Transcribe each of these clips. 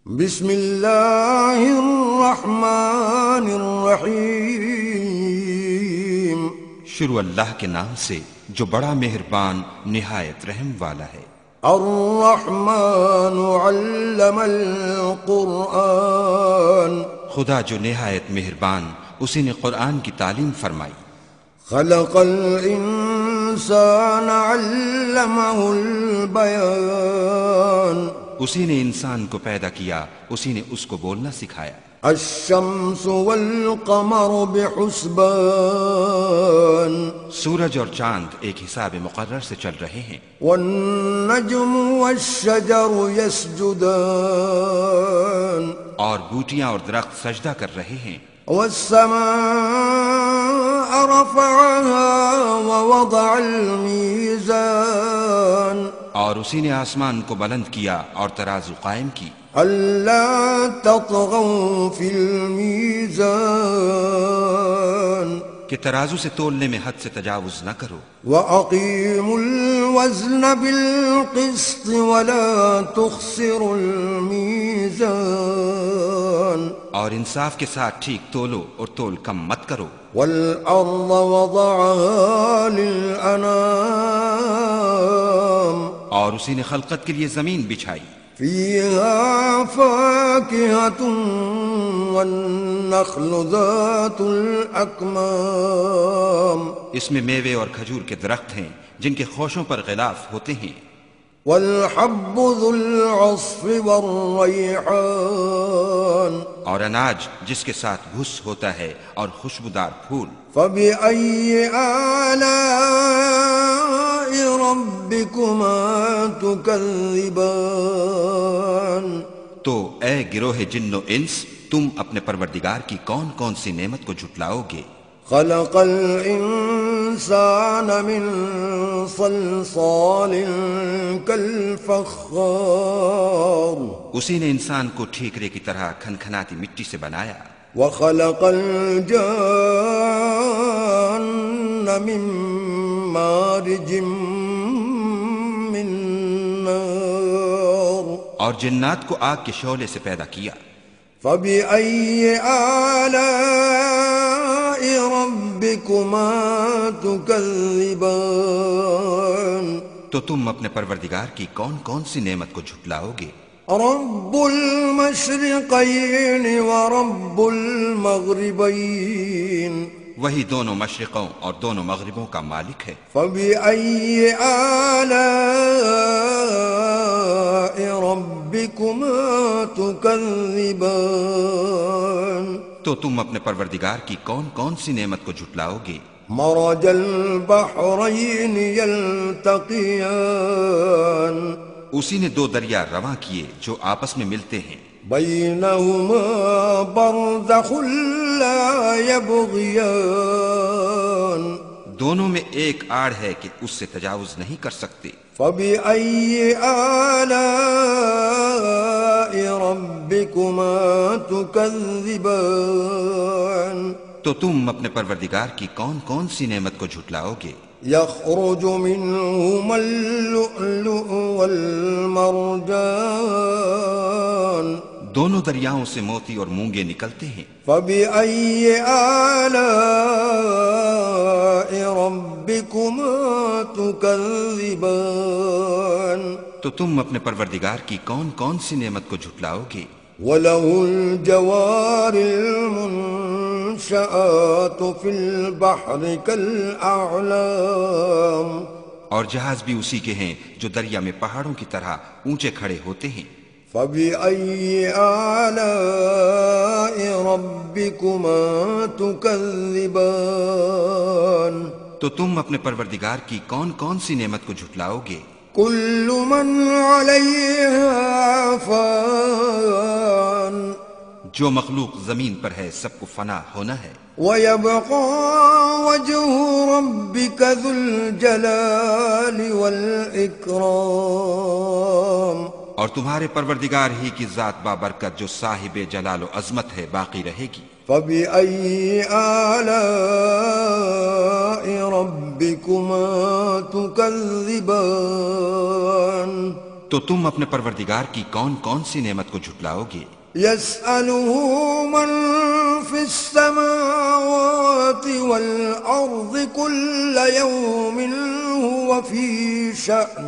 بسم اللہ الرحمن الرحیم۔ شروع اللہ کے نام سے جو بڑا مہربان نہایت رحم والا ہے۔ الرحمن علم القرآن، خدا جو نہایت مہربان اسی نے قرآن کی تعلیم فرمائی۔ خلق الانسان علمہ البیان، اسی نے انسان کو پیدا کیا، اسی نے اس کو بولنا سکھایا۔ الشمس والقمر بحسبان، سورج اور چاند ایک حساب مقرر سے چل رہے ہیں۔ والنجم والشجر يسجدان، اور بوٹیاں اور درخت سجدہ کر رہے ہیں۔ والسماء رفعها ووضع الميزان، اور اسی نے آسمان کو بلند کیا اور ترازو قائم کی۔ ألا تطغوا في الميزان، کہ ترازو سے تولنے میں حد سے تجاوز نہ کرو۔ وأقيموا الوزن بالقسط ولا تخسروا الميزان، اور انصاف کے ساتھ ٹھیک تولو اور تول کم مت کرو۔ والأرض وضعها للأنام، اور اسی نے خلقت کے لیے زمین بچھائی۔ فيها فاكهة والنخل ذات الأكمام، اس میں میوے اور کھجور کے درخت ہیں جن کے خوشوں پر غلاف ہوتے ہیں۔ والحب ذو العصف والريحان، اور اناج جس کے ساتھ گھس ہوتا ہے اور خوشبودار پھول۔ فبأي آلاء ربكما تكذبان، تو اے گروہ جن و انس، تم اپنے پروردگار کی کون کون سی نعمت کو جھٹلاؤ گے؟ خلق الانسان من صلصال كالفخار، اسی نے انسان کو ٹھیکرے کی طرح کھنکھناتی مٹی سے بنایا۔ وخلق الجان من مارج من نار، اور جنات کو آگ کے شعلے سے پیدا کیا۔ فبأي آلاء ربكما تكذبان، تو تم اپنے پروردگار کی کون کون سی نعمت کو جھٹلاؤ گے؟ رب المشرقين ورب المغربين، وہی دونوں مشرقوں اور دونوں مغربوں کا مالک ہے۔ فبأي آلاء ربكما تكذبان، تو تم اپنے پروردگار کی کون کون سی نعمت کو جھٹلاؤ گے؟ مرج البحرين يلتقيان، اسی نے دو دریا رواں کیے جو آپس میں ملتے ہیں۔ بينهما برزخ لا يبغيان، دونوں میں ایک آڑ ہے کہ اس سے تجاوز نہیں کر سکتے۔ فبأي آلاء ربكما تكذبان، تو تم اپنے پروردگار کی کون کون سی نعمت کو جھٹلاؤ گے؟ يخرج منهما اللؤلؤ والمرجان، دونوں دریاؤں سے موتی اور مونگے نکلتے ہیں۔ فبأي آلاء ربكما تكذبان، تو تم اپنے پروردگار کی کون کون سی نعمت کو جھٹلاؤ گے؟ وله الجوار المنشآت في البحر كالأعلام، اور جہاز بھی اسی کے ہیں جو دریا میں پہاڑوں کی طرح اونچے کھڑے ہوتے ہیں۔ فبأي آلاء ربكما تكذبان، تو تم اپنے پروردگار کی کون کون سی نعمت کو جھٹلاؤ گے؟ كل من عليها فان، جو مخلوق زمین پر ہے سب کو فنا ہونا ہے۔ ويبقى وجه ربك ذو الجلال والإكرام، اور تمہارے پروردگار ہی کی ذات بابرکت جو صاحب جلال و عظمت ہے باقی رہے گی۔ فبأي آلاء ربكما تكذبان، تو تم اپنے پروردگار کی کون کون سی نعمت کو جھٹلاؤ گے؟ يسأله من في السماوات والأرض كل يوم هو في شأن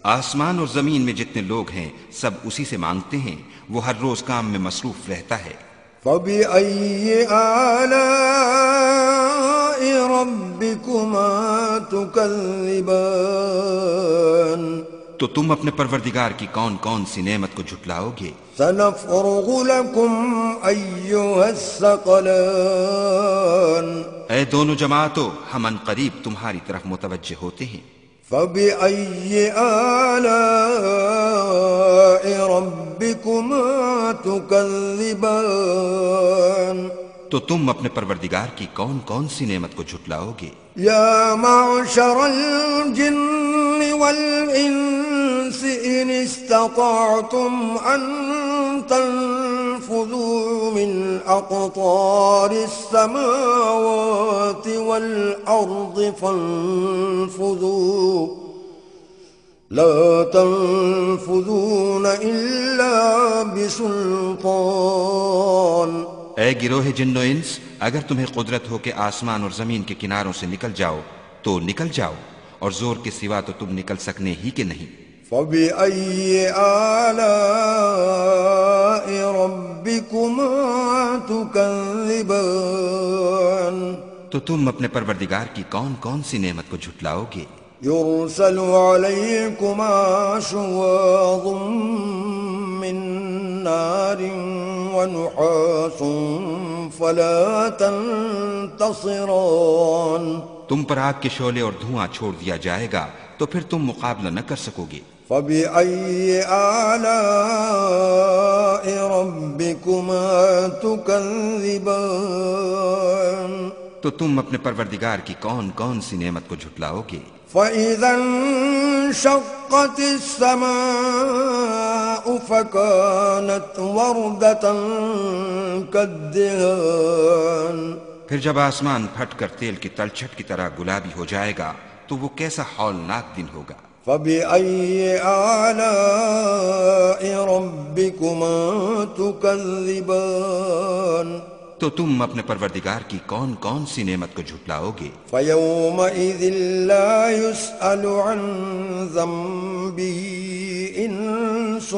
آسمان اور زمین میں جتنے لوگ ہیں سب اسی سے مانگتے ہیں، وہ ہر روز کام میں مصروف رہتا ہے۔ فبأي آلاء ربكما تكذبان تو تم اپنے پروردگار کی کون کون سی نعمت کو جھٹلاؤ گے؟ سنفرغ لكم أيها الثقلان اے دونوں جماعتوں، ہم ان قریب تمہاری طرف متوجہ ہوتے ہیں۔ فبأي آلاء ربكما تكذبان تو تم اپنے پروردگار کی کون کون سی نعمت کو جھٹلاؤ گے؟ يا معشر الجن والإنس إن استطعتم أن تنفذوا من أقطار السماوات والأرض فانفذوا لا تنفذون إلا بسلطان۔ اے گروہ جن و انس، اگر تمہیں قدرت ہو کہ آسمان اور زمین کے کناروں سے نکل جاؤ تو نکل جاؤ، اور زور کے سوا تو تم نکل سکنے ہی کہ نہیں۔ فبأي آلاء ربكما تكذبان تو تم اپنے پروردگار کی کون کون سی نعمت کو جھٹلاؤ گے؟ يرسل عليكما شواظ من نار ونحاس فلا تنتصران تم پر آگ کے شعلے اور دھواں چھوڑ دیا جائے گا تو پھر تم مقابلہ نہ کر سکو گے۔ فبأي آلاء ربكما تكذبان تو تم اپنے پروردگار کی کون کون سی نعمت کو جھٹلاؤ گے؟ فإذا انشقت السماء فكانت وردة كالدهان پھر جب آسمان پھٹ کر تیل کی تلچھٹ کی طرح گلابی ہو جائے گا تو وہ کیسا ہولناک دن ہوگا۔ فبأي آلاء ربكما تكذبان تو تم اپنے پروردگار کی کون کون سی نعمت کو جھٹلاؤ گے؟ فيومئذ لا يسأل عن ذنبه إنس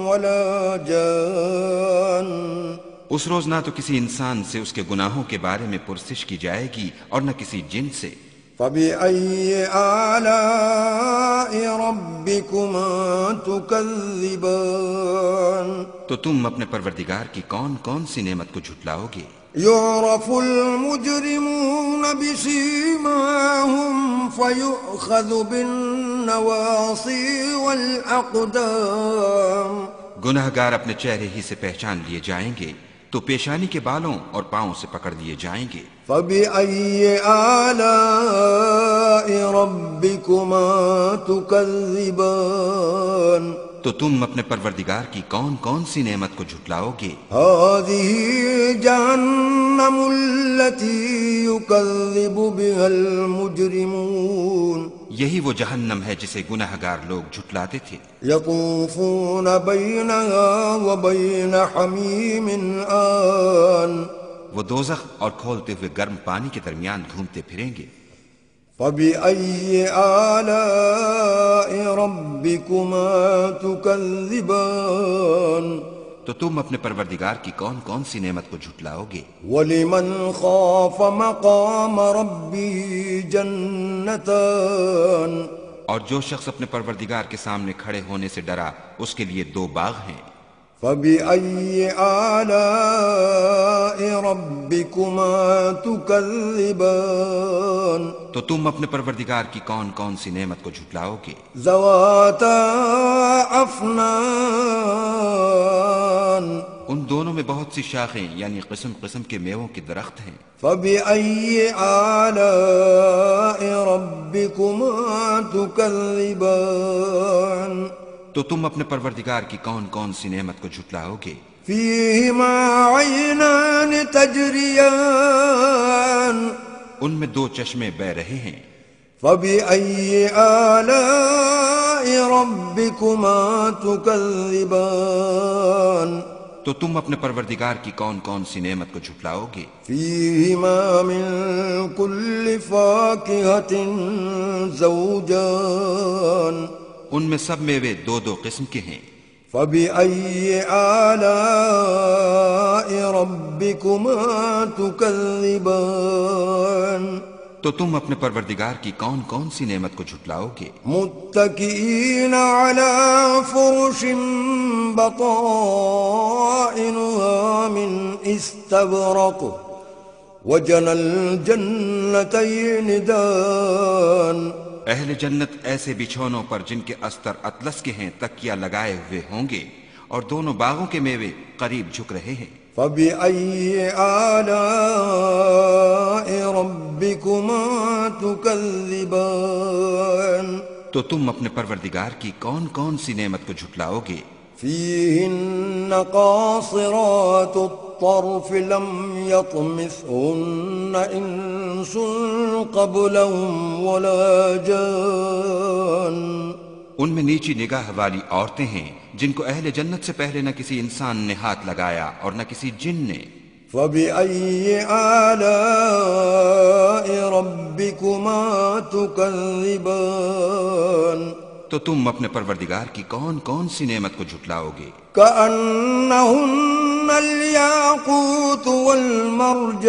ولا جان اس روز نہ تو کسی انسان سے اس کے گناہوں کے بارے میں پرسش کی جائے گی اور نہ کسی جن سے۔ فبأي آلاء ربكما تكذبان تو تم اپنے پروردگار کی کون کون سی نعمت کو جھٹلاؤ گے؟ يعرف المجرمون بسيماهم فيؤخذ بالنواصي والأقدام گناہگار اپنے چہرے ہی سے پہچان لیے جائیں گے تو پیشانی کے بالوں اور پاؤں سے پکڑ لیے جائیں گے۔ فبأي آلاء ربكما تكذبان تو تم اپنے پروردگار کی کون کون سی نعمت کو جھٹلاؤ گے؟ هذه جهنم التي يكذب بها المجرمون یہی وہ جہنم ہے جسے گناہگار لوگ جھٹلاتے تھے۔ يطوفون بينها وبين حميم آن وہ دوزخ اور کھولتے ہوئے گرم پانی کے درمیان گھومتے پھریں گے۔ فبأي آلاء ربكما تكذبان تو تم اپنے پروردگار کی کون کون سی نعمت کو جھٹلاؤ گے؟ ولمن خاف مقام ربه جنتان اور جو شخص اپنے پروردگار کے سامنے کھڑے ہونے سے ڈرا اس کے لیے دو باغ ہیں۔ فبأي آلاء ربكما تكذبان تو تم اپنے پروردگار کی کون کون سی نعمت کو جھٹلاؤ گے؟ ذواتا افنان ان دونوں میں بہت سی شاخیں یعنی قسم قسم کے میووں کے درخت ہیں۔ فبأي آلاء ربكما تكذبان تو تم اپنے پروردگار کی کون کون سی نعمت کو جھٹلاؤ گے؟ فيهما عينان تجريان ان میں دو چشمے بہ رہے ہیں۔ فبأي آلاء ربكما تكذبان تو تم اپنے پروردگار کی کون کون سی نعمت کو جھٹلاؤ گے؟ فيهما من كل فاكهة زوجان ان میں سب میوے دو دو قسم کے ہیں۔ فبأي آلاء ربكما تكذبان تو تم اپنے پروردگار کی کون کون سی نعمت کو جھٹلاؤ گے؟ متكئين على فرش بطائنها من استبرق وجنى الجنتين دان اہل جنت ایسے بچھونوں پر جن کے استر اطلس کے ہیں تکیہ لگائے ہوئے ہوں گے، اور دونوں باغوں کے میوے قریب جھک رہے ہیں۔ فبأي آلاء ربكما تكذبان تو تم اپنے پروردگار کی کون کون سی نعمت کو جھٹلاؤ گے؟ فيهن قاصرات الطرف لم يطمثهن إنس قبلهم ولا جان ان میں نیچی نگاہ والی عورتیں ہیں جن کو اہل جنت سے پہلے نہ کسی انسان نے ہاتھ لگایا اور نہ کسی جن نے۔ فبأي آلاء ربكما تكذبان تو تم اپنے پروردگار کی کون کون سی نعمت کو جھٹلاؤ گے؟ كأنهن الياقوت والمرجان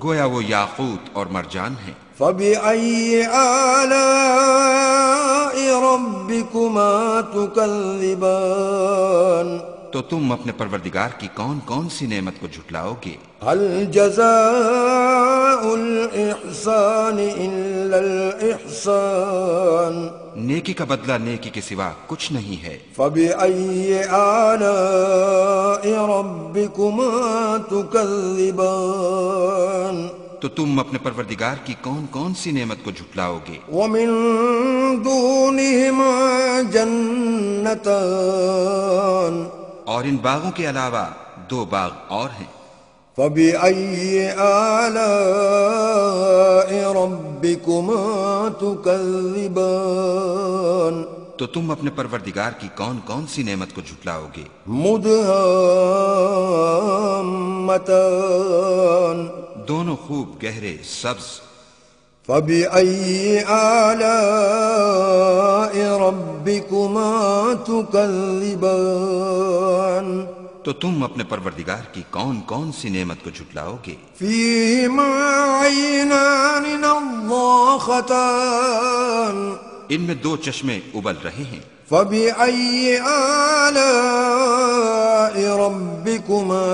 گویا وہ یاقوت اور مرجان ہیں۔ فبأي آلاء ربكما تكذبان تو تم اپنے پروردگار کی کون کون سی نعمت کو جھٹلاؤ گے؟ هل جزاء الإحسان إلا الإحسان نیکی کا بدلہ نیکی کے سوا کچھ نہیں ہے۔ فبأي آلاء ربكما تكذبان تو تم اپنے پروردگار کی کون کون سی نعمت کو جھٹلاؤ گے؟ ومن دونهما جنتان اور ان باغوں کے علاوہ دو باغ اور ہیں۔ فبأي آلاء ربكما تكذبان تو تم اپنے پروردگار کی کون کون سی نعمت کو جھٹلاؤ گے؟ مدهامتان دونوں خوب گہرے سبز۔ فبأي آلاء ربكما تكذبان تو تم اپنے پروردگار کی کون کون سی نعمت کو جھٹلاؤ گے؟ فيهما عينان نضاختان ان میں دو چشمے ابل رہے ہیں۔ فبأي آلاء ربكما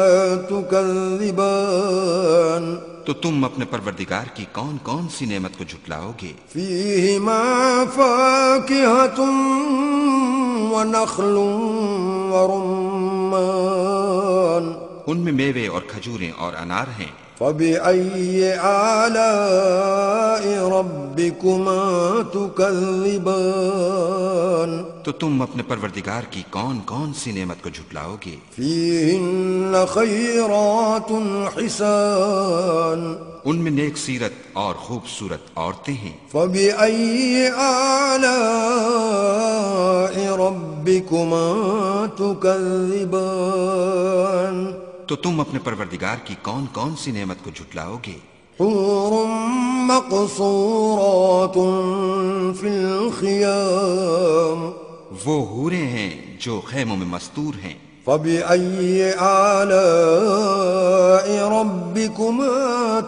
تكذبان تو تم اپنے پروردگار کی کون کون سی نعمت کو جھٹلاؤ گے؟ فيهما فاكهة ونخل ورمان ان میں میوے اور کھجوریں اور انار ہیں۔ فبأي آلاء ربكما تكذبان تو تم اپنے پروردگار کی کون کون سی نعمت کو جھٹلاؤ گے؟ فيهن خيرات حسان ان میں نیک سیرت اور خوبصورت عورتیں ہیں۔ فبأي آلاء ربكما تكذبان تو تم اپنے پروردگار کی کون کون سی نعمت کو جھٹلاؤ گے؟ حور مقصورات في الخيام وہ حوریں ہیں جو خیموں میں مستور ہیں۔ فبأي آلاء ربكما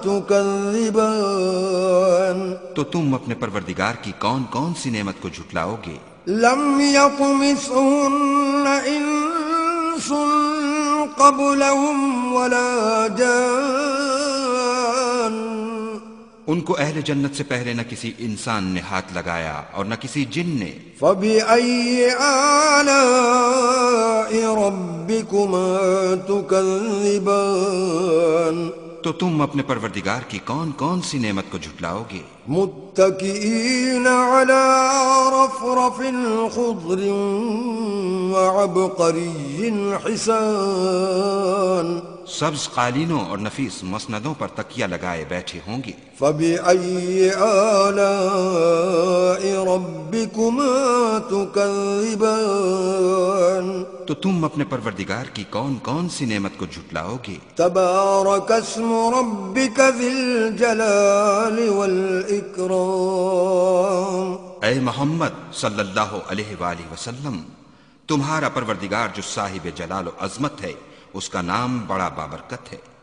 تكذبان تو تم اپنے پروردگار کی کون کون سی نعمت کو جھٹلاؤ گے؟ لم يطمثهن إنس قبلهم ولا جان ان کو اہل جنت سے پہلے نہ کسی انسان نے ہاتھ لگایا اور نہ کسی جن نے۔ فبأي آلاء ربكما تكذبان تو تم اپنے پروردگار کی کون کون سی نعمت کو جھٹلاؤ گے؟ متكئين على رفرف خضر وعبقري حسان سبز قالینوں اور نفیس مسندوں پر تکیہ لگائے بیٹھے ہوں گے۔ فبأي آلاء ربكما تكذبان تو تم اپنے پروردگار کی کون کون سی نعمت کو جھٹلاؤ گے؟ تبارك اسم ربك ذي الجلال والإكرام۔ اے محمد صلی اللہ علیہ وآلہ وسلم، تمہارا پروردگار جو صاحب جلال و عظمت ہے، اس کا نام بڑا بابرکت ہے۔